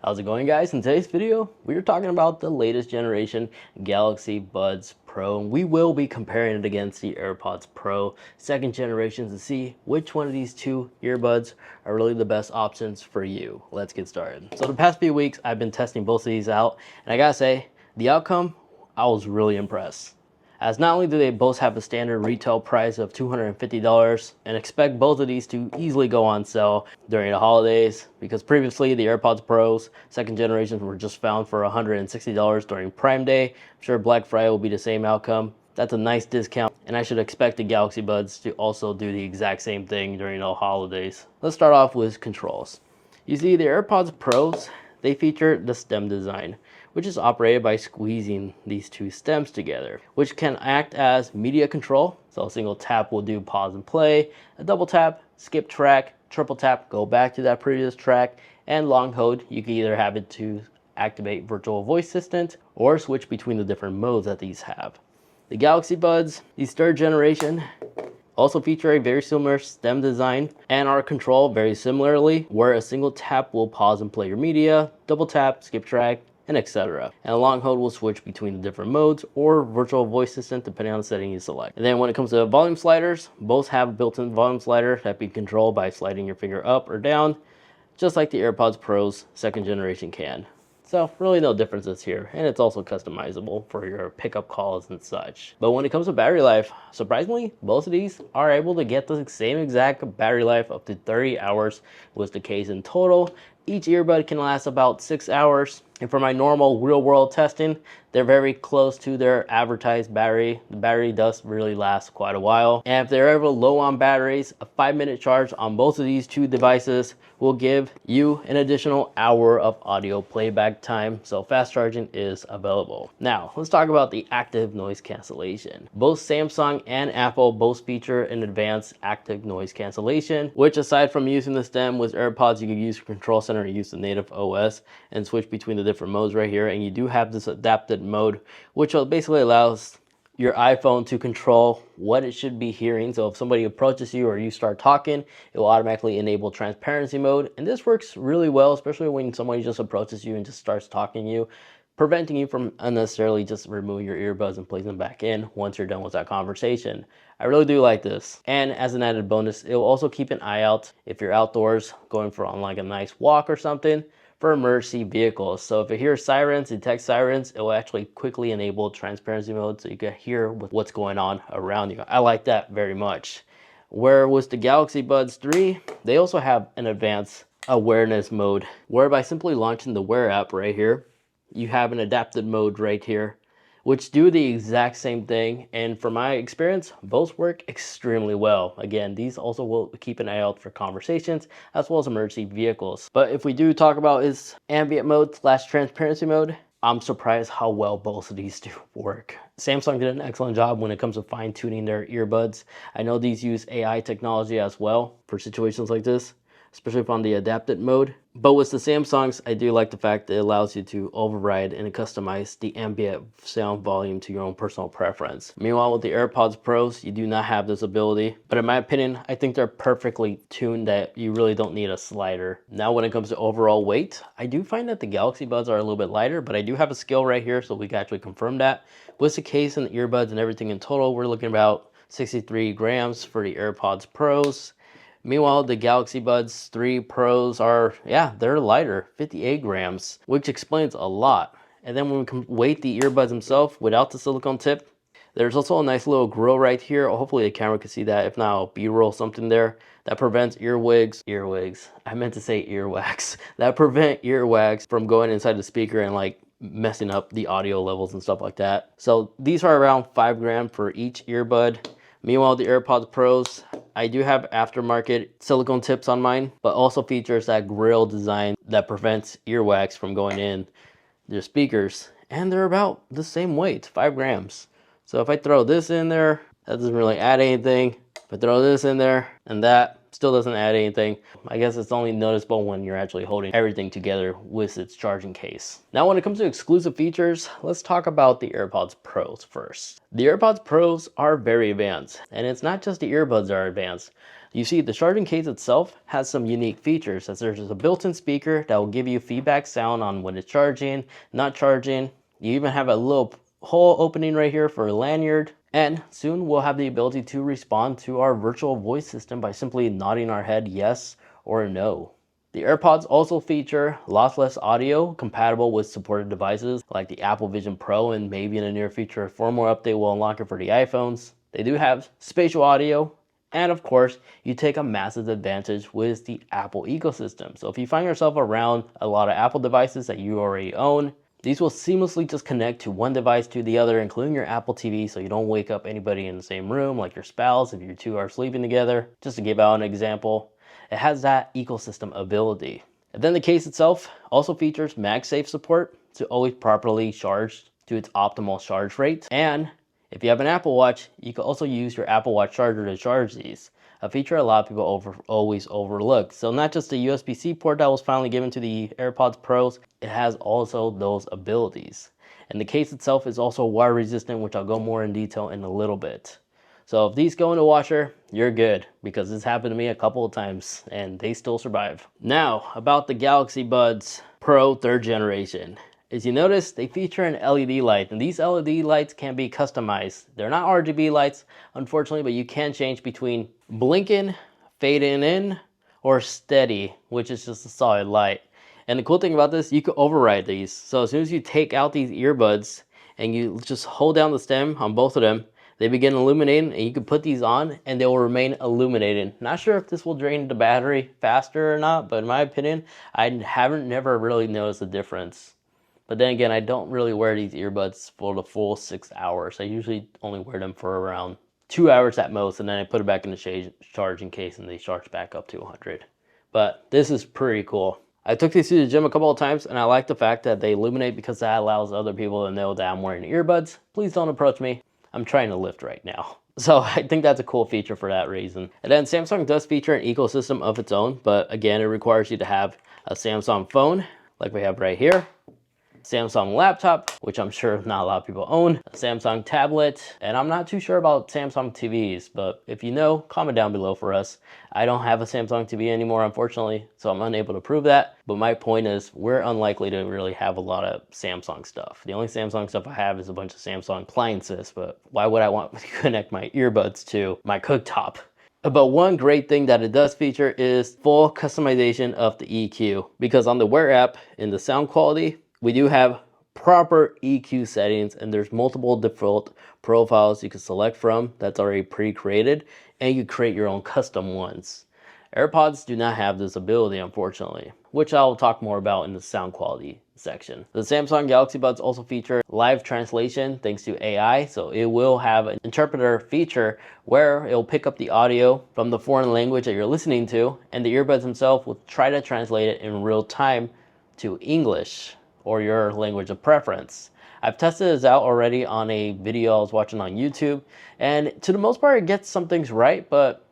How's it going, guys? In today's video, we're talking about the latest generation Galaxy Buds Pro. We will be comparing it against the AirPods Pro second generation to see which one of these two earbuds are really the best options for you. Let's get started. So the past few weeks, I've been testing both of these out, and I gotta say, the outcome, I was really impressed. As not only do they both have a standard retail price of $250 and expect both of these to easily go on sale during the holidays, because previously the AirPods Pros second generations were just found for $160 during Prime Day. I'm sure Black Friday will be the same outcome. That's a nice discount, and I should expect the Galaxy Buds to also do the exact same thing during the holidays. Let's start off with controls. You see, the AirPods Pros, they feature the stem design, which is operated by squeezing these two stems together, which can act as media control. So a single tap will do pause and play, a double tap, skip track, triple tap, go back to that previous track, and long hold, you can either have it to activate virtual voice assistant or switch between the different modes that these have. The Galaxy Buds, these third generation, also feature a very similar stem design and are controlled very similarly, where a single tap will pause and play your media, double tap, skip track, and etc. And a long hold will switch between the different modes or virtual voice assistant depending on the setting you select. And then when it comes to volume sliders, both have a built-in volume slider that can be controlled by sliding your finger up or down, just like the AirPods Pro's second generation can. So really no differences here, and it's also customizable for your pickup calls and such. But when it comes to battery life, surprisingly, both of these are able to get the same exact battery life up to 30 hours was the case in total. Each earbud can last about 6 hours. And for my normal real world testing, they're very close to their advertised battery. The battery does really last quite a while. And if they're ever low on batteries, a 5-minute charge on both of these two devices will give you an additional hour of audio playback time. So fast charging is available. Now, let's talk about the active noise cancellation. Both Samsung and Apple both feature an advanced active noise cancellation, which aside from using the stem with AirPods, you can use your control center to use the native OS and switch between the different modes right here. And you do have this adapted mode, which basically allows your iPhone to control what it should be hearing. So if somebody approaches you or you start talking, it will automatically enable transparency mode. And this works really well, especially when somebody just approaches you and just starts talking to you, preventing you from unnecessarily just removing your earbuds and placing them back in once you're done with that conversation. I really do like this. And as an added bonus, it will also keep an eye out if you're outdoors going for on like a nice walk or something, for emergency vehicles. So if it hears sirens, detects sirens, it will actually quickly enable transparency mode so you can hear what's going on around you. I like that very much. Where with the Galaxy Buds 3, they also have an advanced awareness mode, where by simply launching the Wear app right here, you have an adapted mode right here, which do the exact same thing. And from my experience, both work extremely well. Again, these also will keep an eye out for conversations as well as emergency vehicles. But if we do talk about its ambient mode / transparency mode, I'm surprised how well both of these do work. Samsung did an excellent job when it comes to fine-tuning their earbuds. I know these use AI technology as well for situations like this, especially on the adapted mode. But with the Samsungs, I do like the fact that it allows you to override and customize the ambient sound volume to your own personal preference. Meanwhile, with the AirPods Pros, you do not have this ability. But in my opinion, I think they're perfectly tuned that you really don't need a slider. Now, when it comes to overall weight, I do find that the Galaxy Buds are a little bit lighter, but I do have a scale right here, so we can actually confirm that. With the case and the earbuds and everything in total, we're looking about 63 grams for the AirPods Pros. Meanwhile, the Galaxy Buds 3 Pros are, they're lighter, 58 grams, which explains a lot. And then when we can weight the earbuds themselves without the silicone tip, there's also a nice little grill right here. Hopefully the camera can see that. If not, I'll B-roll something there that prevents earwax, I meant to say earwax, that prevent earwax from going inside the speaker and like messing up the audio levels and stuff like that. So these are around 5 grams for each earbud. Meanwhile, the AirPods Pros, I do have aftermarket silicone tips on mine, but also features that grill design that prevents earwax from going in their speakers. And they're about the same weight, 5 grams. So if I throw this in there, that doesn't really add anything. If I throw this in there and that, still doesn't add anything. I guess it's only noticeable when you're actually holding everything together with its charging case. Now, when it comes to exclusive features, let's talk about the AirPods Pros first. The AirPods Pros are very advanced, and it's not just the earbuds that are advanced. You see, the charging case itself has some unique features, as there's a built-in speaker that will give you feedback sound on when it's charging, not charging. You even have a little hole opening right here for a lanyard. And soon we'll have the ability to respond to our virtual voice system by simply nodding our head yes or no. The AirPods also feature lossless audio compatible with supported devices like the Apple Vision Pro, and maybe in the near future a firmware update will unlock it for the iPhones. They do have spatial audio, and of course you take a massive advantage with the Apple ecosystem. So if you find yourself around a lot of Apple devices that you already own, these will seamlessly just connect to one device to the other, including your Apple TV, so you don't wake up anybody in the same room, like your spouse if you two are sleeping together. Just to give out an example, it has that ecosystem ability. And then the case itself also features MagSafe support to always properly charge to its optimal charge rate. And if you have an Apple Watch, you can also use your Apple Watch charger to charge these, a feature a lot of people always overlook. So not just the USB-C port that was finally given to the AirPods Pros, it has also those abilities. And the case itself is also water resistant, which I'll go more in detail in a little bit. So if these go in the washer, you're good, because this happened to me a couple of times and they still survive. Now, about the Galaxy Buds Pro 3rd generation. As you notice, they feature an LED light, and these LED lights can be customized. They're not RGB lights, unfortunately, but you can change between blinking, fading in, or steady, which is just a solid light. And the cool thing about this, you can override these. So as soon as you take out these earbuds and you just hold down the stem on both of them, they begin illuminating, and you can put these on and they will remain illuminating. Not sure if this will drain the battery faster or not, but in my opinion, I haven't never really noticed a difference. But then again, I don't really wear these earbuds for the full 6 hours. I usually only wear them for around 2 hours at most, and then I put it back in the charging case and they charge back up to 100. But this is pretty cool. I took these to the gym a couple of times, and I like the fact that they illuminate because that allows other people to know that I'm wearing earbuds. Please don't approach me. I'm trying to lift right now. So I think that's a cool feature for that reason. And then Samsung does feature an ecosystem of its own, but again, it requires you to have a Samsung phone like we have right here, Samsung laptop, which I'm sure not a lot of people own, a Samsung tablet, and I'm not too sure about Samsung TVs, but if you know, comment down below for us. I don't have a Samsung TV anymore, unfortunately, so I'm unable to prove that, but my point is we're unlikely to really have a lot of Samsung stuff. The only Samsung stuff I have is a bunch of Samsung appliances, but why would I want to connect my earbuds to my cooktop? But one great thing that it does feature is full customization of the EQ, because on the Wear app, in the sound quality, we do have proper EQ settings, and there's multiple default profiles you can select from that's already pre-created, and you create your own custom ones. AirPods do not have this ability, unfortunately, which I'll talk more about in the sound quality section. The Samsung Galaxy Buds also feature live translation thanks to AI, so it will have an interpreter feature where it will pick up the audio from the foreign language that you're listening to, and the earbuds themselves will try to translate it in real time to English or your language of preference. I've tested this out already on a video I was watching on YouTube, and to the most part it gets some things right, but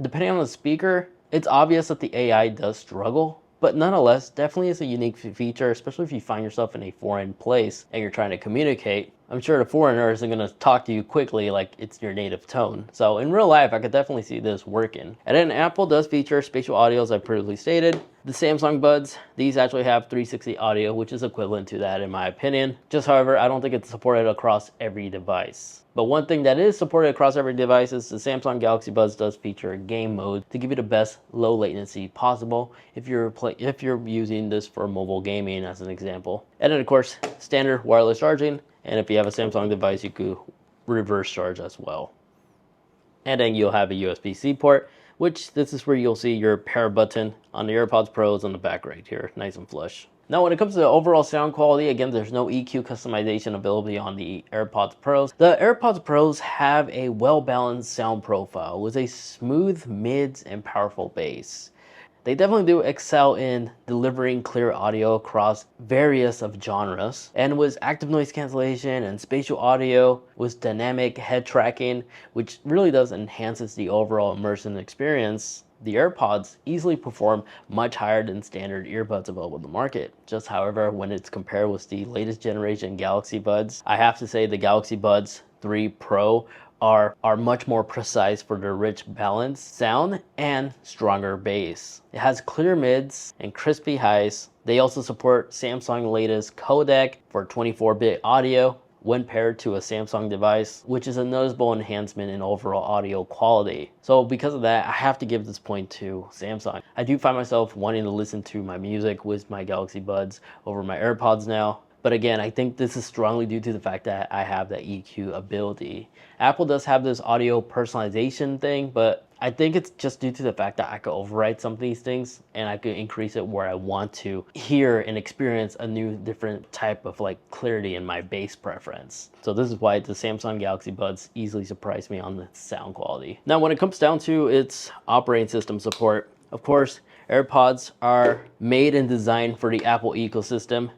depending on the speaker, it's obvious that the AI does struggle. But nonetheless, definitely is a unique feature, especially if you find yourself in a foreign place and you're trying to communicate. I'm sure the foreigner isn't going to talk to you quickly like it's your native tone. So in real life, I could definitely see this working. And then Apple does feature spatial audio, as I previously stated. The Samsung Buds, these actually have 360 audio, which is equivalent to that in my opinion. Just however, I don't think it's supported across every device. But one thing that is supported across every device is the Samsung Galaxy Buds does feature a game mode to give you the best low latency possible if you're using this for mobile gaming as an example. And then of course, standard wireless charging. And if you have a Samsung device, you could reverse charge as well. And then you'll have a USB-C port, which this is where you'll see your power button on the AirPods Pros on the back right here, nice and flush. Now when it comes to the overall sound quality, again, there's no EQ customization ability on the AirPods Pros. The AirPods Pros have a well-balanced sound profile with a smooth mids and powerful bass. They definitely do excel in delivering clear audio across various of genres, and with active noise cancellation and spatial audio with dynamic head tracking, which really does enhances the overall immersive experience, the AirPods easily perform much higher than standard earbuds available in the market. Just however, when it's compared with the latest generation Galaxy Buds, I have to say the Galaxy Buds 3 Pro are much more precise for their rich balanced sound and stronger bass. It has clear mids and crispy highs. They also support Samsung's latest codec for 24-bit audio when paired to a Samsung device, which is a noticeable enhancement in overall audio quality. So because of that, I have to give this point to Samsung. I do find myself wanting to listen to my music with my Galaxy Buds over my AirPods now. But again, I think this is strongly due to the fact that I have the EQ ability. Apple does have this audio personalization thing, but I think it's just due to the fact that I could override some of these things and I could increase it where I want to hear and experience a new different type of like clarity in my bass preference. So this is why the Samsung Galaxy Buds easily surprised me on the sound quality. Now when it comes down to its operating system support, of course, AirPods are made and designed for the Apple ecosystem,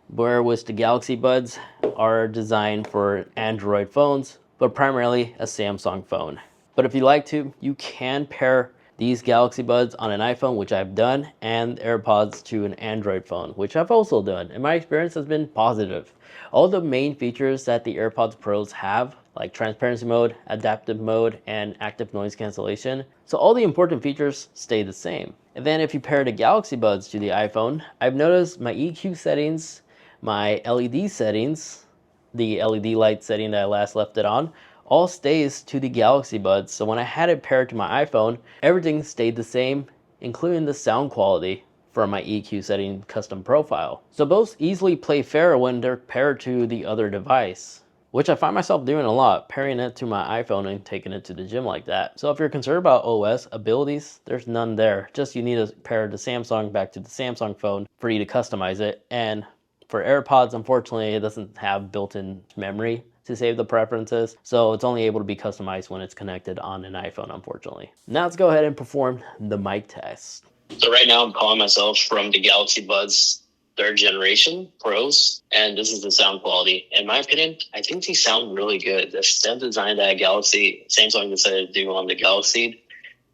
whereas the Galaxy Buds are designed for Android phones, but primarily a Samsung phone. But if you like to, you can pair these Galaxy Buds on an iPhone, which I've done, and AirPods to an Android phone, which I've also done, and my experience has been positive. All the main features that the AirPods Pros have, like transparency mode, adaptive mode, and active noise cancellation, so all the important features stay the same. And then if you pair the Galaxy Buds to the iPhone, I've noticed my EQ settings, my LED settings, the LED light setting that I last left it on, all stays to the Galaxy Buds. So when I had it paired to my iPhone, everything stayed the same, including the sound quality from my EQ setting custom profile. So both easily play fair when they're paired to the other device, which I find myself doing a lot, pairing it to my iPhone and taking it to the gym like that. So if you're concerned about OS abilities, there's none there. Just you need to pair the Samsung back to the Samsung phone for you to customize it. And for AirPods, unfortunately, it doesn't have built-in memory to save the preferences, so it's only able to be customized when it's connected on an iPhone, unfortunately. Now let's go ahead and perform the mic test. So right now I'm calling myself from the Galaxy Buds 3rd generation Pros, and this is the sound quality. In my opinion, I think they sound really good. The stem design that Samsung decided to do on the Galaxy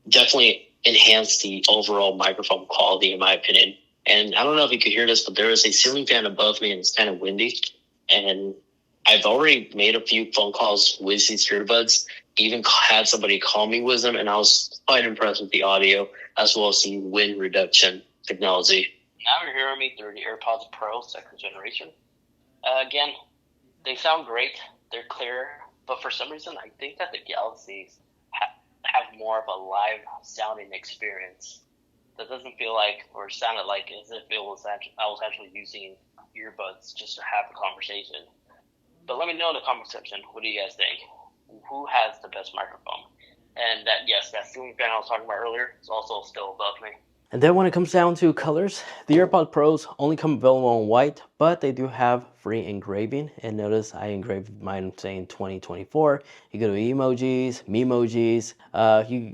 definitely enhanced the overall microphone quality, in my opinion. And I don't know if you could hear this, but there is a ceiling fan above me and it's kind of windy. And I've already made a few phone calls with these earbuds, even had somebody call me with them, and I was quite impressed with the audio as well as the wind reduction technology. Now you're hearing me through the AirPods Pro 2nd generation. Again, they sound great. They're clear, but for some reason, I think that the Galaxies have more of a live sounding experience. That doesn't feel like, or sounded like, as if I was actually using earbuds just to have a conversation. But let me know in the comment section, what do you guys think? Who has the best microphone? And that ceiling fan I was talking about earlier is also still above me. And then when it comes down to colors, the AirPods Pros only come available in white, but they do have free engraving. And notice I engraved mine saying 2024. You go to emojis, memojis.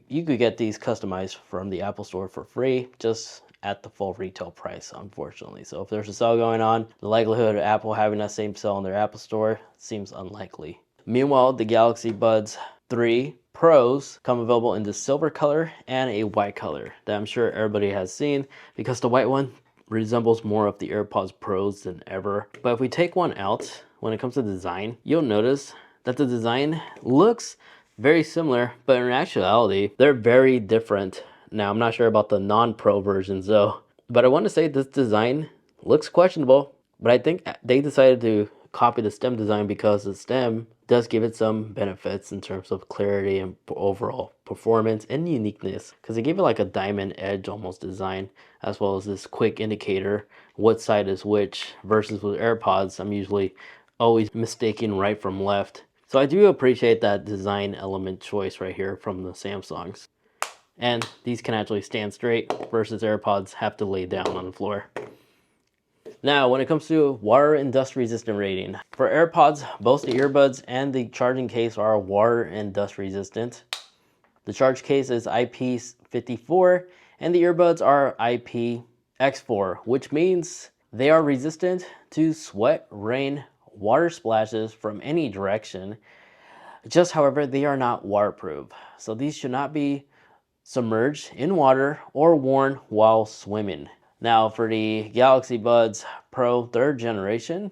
You could get these customized from the Apple Store for free, just at the full retail price, unfortunately. So if there's a sale going on, the likelihood of Apple having that same sale in their Apple Store seems unlikely. Meanwhile, the Galaxy Buds 3 Pros come available in the silver color and a white color that I'm sure everybody has seen, because the white one resembles more of the AirPods Pros than ever. But if we take one out, when it comes to design, you'll notice that the design looks very similar, but in actuality, they're very different. Now, I'm not sure about the non-Pro versions though, but I want to say this design looks questionable, but I think they decided to copy the stem design because the stem does give it some benefits in terms of clarity and overall performance and uniqueness, because they gave it like a diamond edge almost design, as well as this quick indicator what side is which, versus with AirPods I'm usually always mistaking right from left. So I do appreciate that design element choice right here from the Samsungs. And these can actually stand straight versus AirPods have to lay down on the floor. Now, when it comes to water and dust resistant rating, for AirPods, both the earbuds and the charging case are water and dust resistant. The charge case is IP54 and the earbuds are IPX4, which means they are resistant to sweat, rain, water splashes from any direction. Just, however, they are not waterproof. So these should not be submerged in water or worn while swimming. Now for the Galaxy Buds Pro 3rd generation,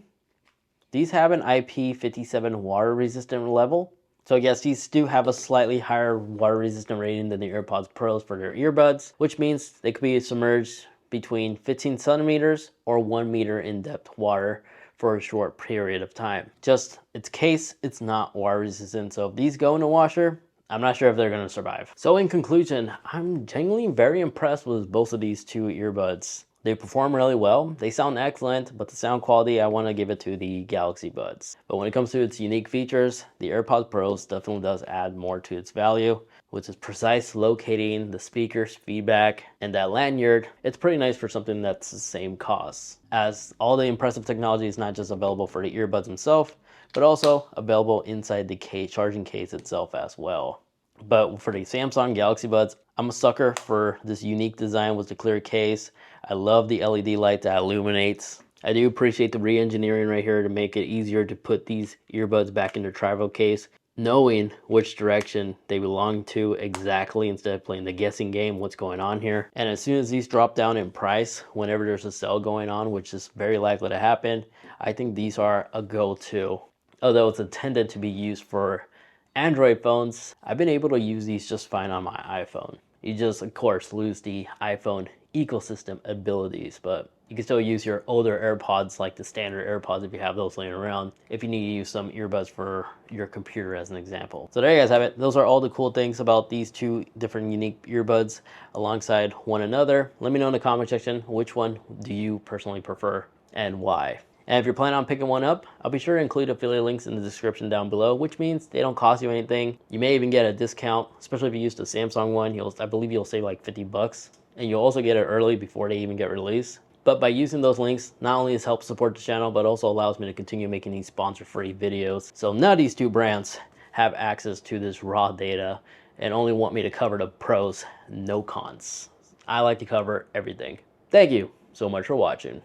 these have an IP57 water resistant level, So yes, these do have a slightly higher water resistant rating than the AirPods Pros for their earbuds, which means they could be submerged between 15 centimeters or 1 meter in depth water for a short period of time. Just its case, it's not water resistant. So if these go in the washer, I'm not sure if they're going to survive. So in conclusion, I'm genuinely very impressed with both of these two earbuds. They perform really well. They sound excellent, but the sound quality, I want to give it to the Galaxy Buds. But when it comes to its unique features, the AirPods Pros definitely does add more to its value, which is precise locating, the speaker's feedback, and that lanyard. It's pretty nice for something that's the same cost. As all the impressive technology is not just available for the earbuds themselves, but also available inside the case, charging case itself as well. But for the Samsung Galaxy Buds, I'm a sucker for this unique design with the clear case. I love the LED light that illuminates. I do appreciate the re-engineering right here to make it easier to put these earbuds back in their travel case, knowing which direction they belong to exactly instead of playing the guessing game what's going on here. And as soon as these drop down in price, whenever there's a sale going on, which is very likely to happen, I think these are a go-to. Although it's intended to be used for Android phones, I've been able to use these just fine on my iPhone. You just, of course, lose the iPhone ecosystem abilities, but you can still use your older AirPods, like the standard AirPods if you have those laying around, if you need to use some earbuds for your computer as an example. So there you guys have it. Those are all the cool things about these two different unique earbuds alongside one another. Let me know in the comment section, which one do you personally prefer and why? And if you're planning on picking one up, I'll be sure to include affiliate links in the description down below, which means they don't cost you anything. You may even get a discount, especially if you use the Samsung one. I believe you'll save like 50 bucks. And you'll also get it early before they even get released. But by using those links, not only has helped support the channel, but also allows me to continue making these sponsor-free videos. So none of these two brands have access to this raw data and only want me to cover the pros, no cons. I like to cover everything. Thank you so much for watching.